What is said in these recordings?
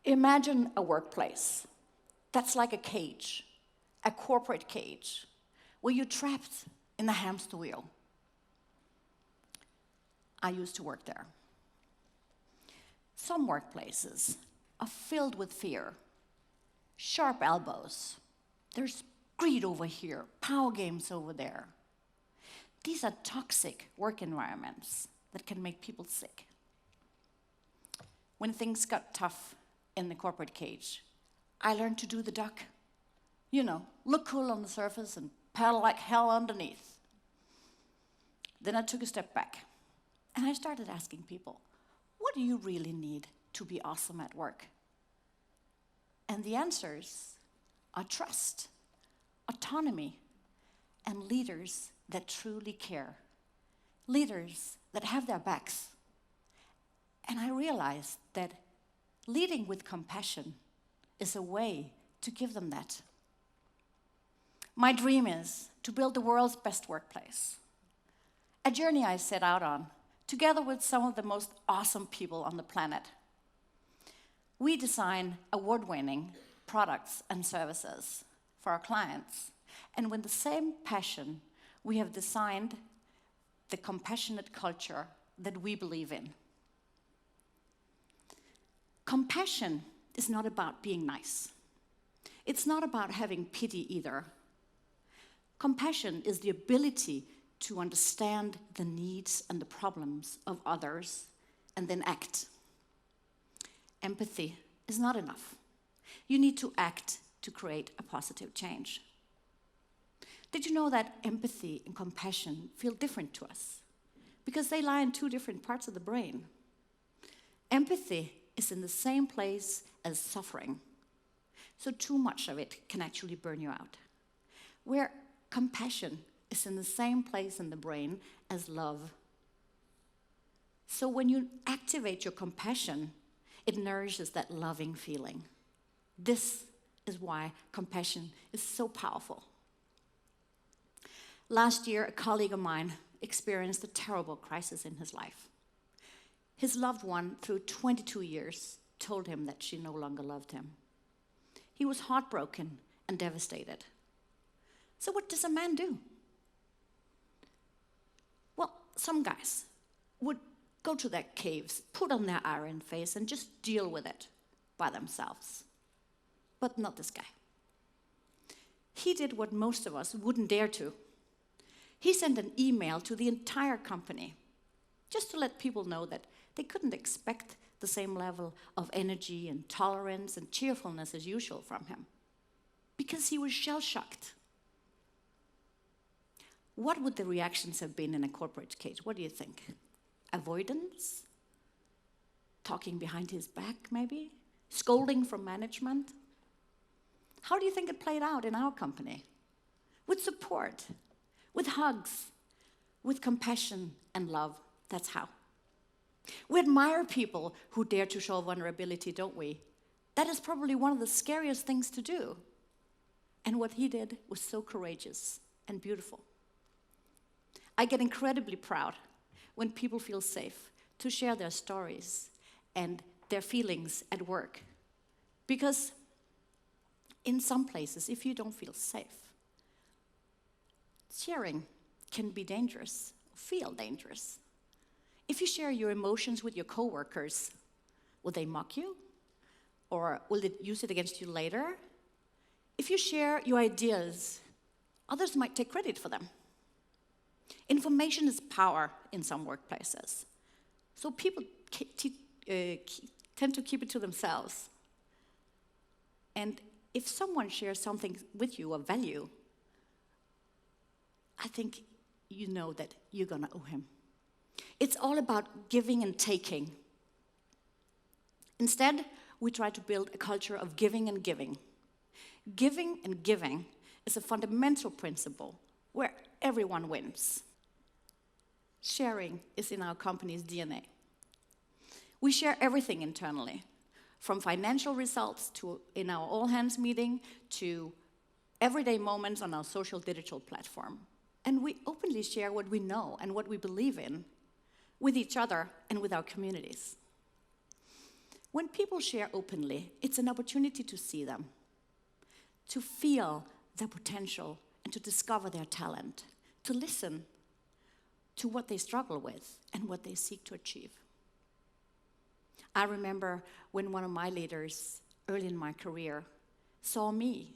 Imagine a workplace that's like a cage, a corporate cage, where you're trapped in a hamster wheel. I used to work there. Some workplaces are filled with fear, sharp elbows. There's greed over here, power games over there. These are toxic work environments that can make people sick. When things got tough in the corporate cage, I learned to do the duck. You know, look cool on the surface and paddle like hell underneath. Then I took a step back and I started asking people, what do you really need to be awesome at work? And the answers are trust, autonomy, and leaders that truly care. Leaders that have their backs. And I realized that leading with compassion is a way to give them that. My dream is to build the world's best workplace. A journey I set out on, together with some of the most awesome people on the planet. We design award-winning products and services for our clients. And with the same passion, we have designed the compassionate culture that we believe in. Compassion is not about being nice. It's not about having pity either. Compassion is the ability to understand the needs and the problems of others and then act. Empathy is not enough. You need to act to create a positive change. Did you know that empathy and compassion feel different to us? Because they lie in two different parts of the brain. Empathy is in the same place as suffering. So too much of it can actually burn you out. Where compassion is in the same place in the brain as love. So when you activate your compassion, it nourishes that loving feeling. This is why compassion is so powerful. Last year, a colleague of mine experienced a terrible crisis in his life. His loved one, through 22 years, told him that she no longer loved him. He was heartbroken and devastated. So what does a man do? Well, some guys would go to their caves, put on their iron face, and just deal with it by themselves. But not this guy. He did what most of us wouldn't dare to. He sent an email to the entire company, just to let people know that they couldn't expect the same level of energy and tolerance and cheerfulness as usual from him, because he was shell-shocked. What would the reactions have been in a corporate cage? What do you think? Avoidance? Talking behind his back, maybe? Scolding from management? How do you think it played out in our company? With support, with hugs, with compassion and love. That's how. We admire people who dare to show vulnerability, don't we? That is probably one of the scariest things to do. And what he did was so courageous and beautiful. I get incredibly proud when people feel safe to share their stories and their feelings at work. Because in some places, if you don't feel safe, sharing can be dangerous, feel dangerous. If you share your emotions with your coworkers, will they mock you? Or will they use it against you later? If you share your ideas, others might take credit for them. Information is power in some workplaces. So people tend to keep it to themselves. And if someone shares something with you of value, I think you know that you're going to owe him. It's all about giving and taking. Instead, we try to build a culture of giving and giving. Giving and giving is a fundamental principle where everyone wins. Sharing is in our company's DNA. We share everything internally, from financial results to in our all-hands meeting to everyday moments on our social digital platform. And we openly share what we know and what we believe in with each other and with our communities. When people share openly, it's an opportunity to see them, to feel their potential and to discover their talent, to listen to what they struggle with and what they seek to achieve. I remember when one of my leaders early in my career saw me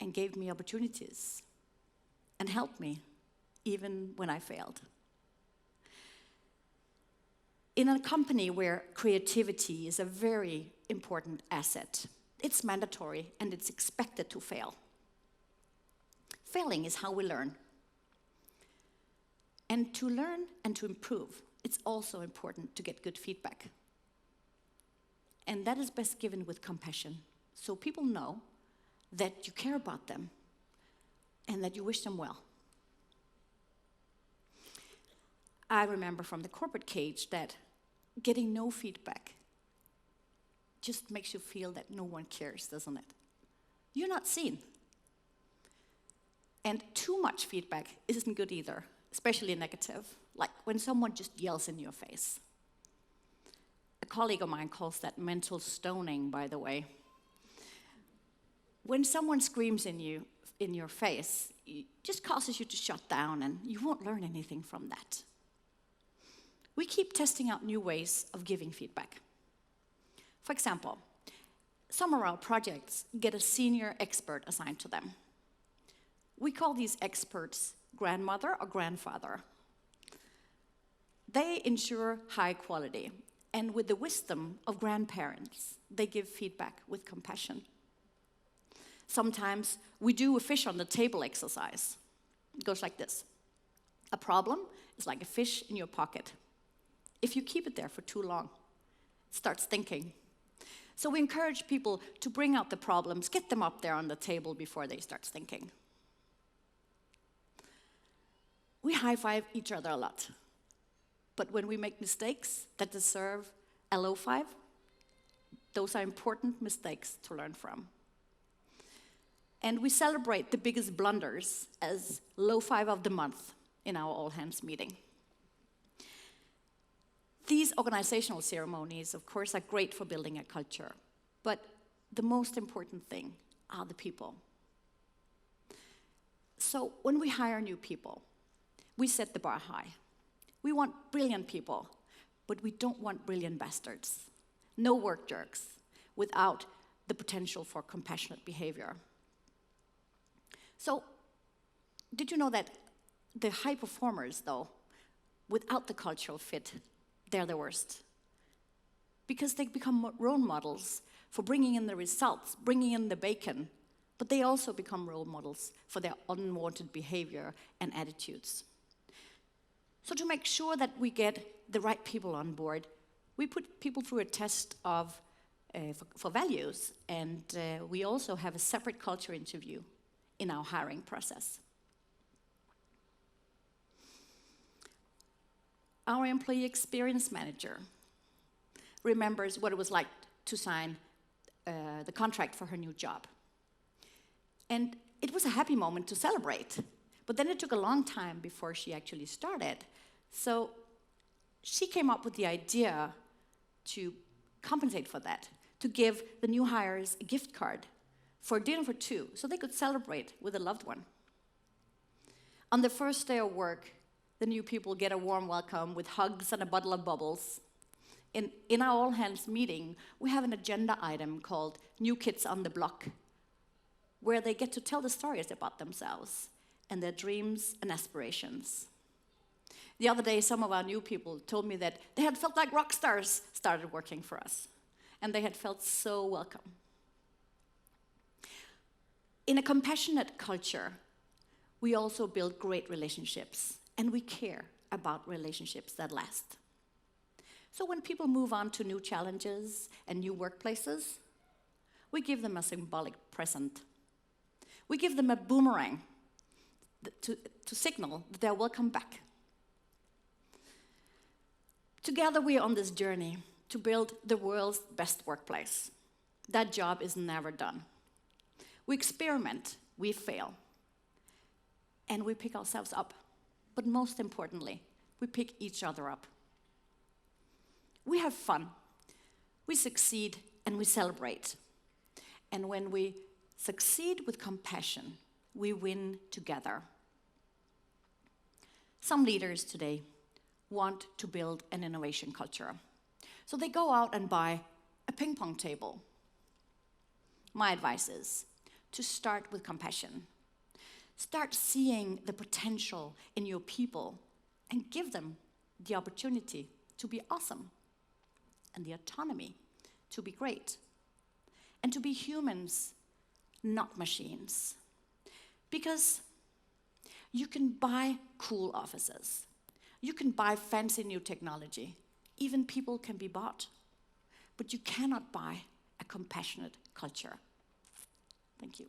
and gave me opportunities and helped me even when I failed. In a company where creativity is a very important asset, it's mandatory and it's expected to fail. Failing is how we learn. And to learn and to improve, it's also important to get good feedback. And that is best given with compassion, so people know that you care about them and that you wish them well. I remember from the corporate cage that getting no feedback just makes you feel that no one cares, doesn't it? You're not seen. And too much feedback isn't good either, especially negative, like when someone just yells in your face. A colleague of mine calls that mental stoning, by the way. When someone screams in your face, it just causes you to shut down and you won't learn anything from that. We keep testing out new ways of giving feedback. For example, some of our projects get a senior expert assigned to them. We call these experts grandmother or grandfather. They ensure high quality, and with the wisdom of grandparents, they give feedback with compassion. Sometimes we do a fish on the table exercise. It goes like this. A problem is like a fish in your pocket. If you keep it there for too long, it starts thinking. So we encourage people to bring out the problems, get them up there on the table before they start thinking. We high-five each other a lot. But when we make mistakes that deserve a low five, those are important mistakes to learn from. And we celebrate the biggest blunders as low five of the month in our all-hands meeting. These organizational ceremonies, of course, are great for building a culture, but the most important thing are the people. So when we hire new people, we set the bar high. We want brilliant people, but we don't want brilliant bastards. No work jerks without the potential for compassionate behavior. So, did you know that the high performers, though, without the cultural fit, they're the worst? Because they become role models for bringing in the results, bringing in the bacon, but they also become role models for their unwanted behavior and attitudes. So to make sure that we get the right people on board, we put people through a test of for values, and we also have a separate culture interview in our hiring process. Our employee experience manager remembers what it was like to sign the contract for her new job. And it was a happy moment to celebrate, but then it took a long time before she actually started. So she came up with the idea to compensate for that, to give the new hires a gift card for dinner for two, so they could celebrate with a loved one. On the first day of work, the new people get a warm welcome with hugs and a bottle of bubbles. In our all-hands meeting, we have an agenda item called New Kids on the Block, where they get to tell the stories about themselves and their dreams and aspirations. The other day, some of our new people told me that they had felt like rock stars started working for us, and they had felt so welcome. In a compassionate culture, we also build great relationships, and we care about relationships that last. So when people move on to new challenges and new workplaces, we give them a symbolic present. We give them a boomerang to signal that they're welcome back. Together we are on this journey to build the world's best workplace. That job is never done. We experiment, we fail, and we pick ourselves up. But most importantly, we pick each other up. We have fun. we succeed and we celebrate. And when we succeed with compassion, we win together. Some leaders today want to build an innovation culture. So they go out and buy a ping pong table. My advice is to start with compassion. Start seeing the potential in your people and give them the opportunity to be awesome and the autonomy to be great and to be humans, not machines. Because you can buy cool offices. You can buy fancy new technology. Even people can be bought. But you cannot buy a compassionate culture. Thank you.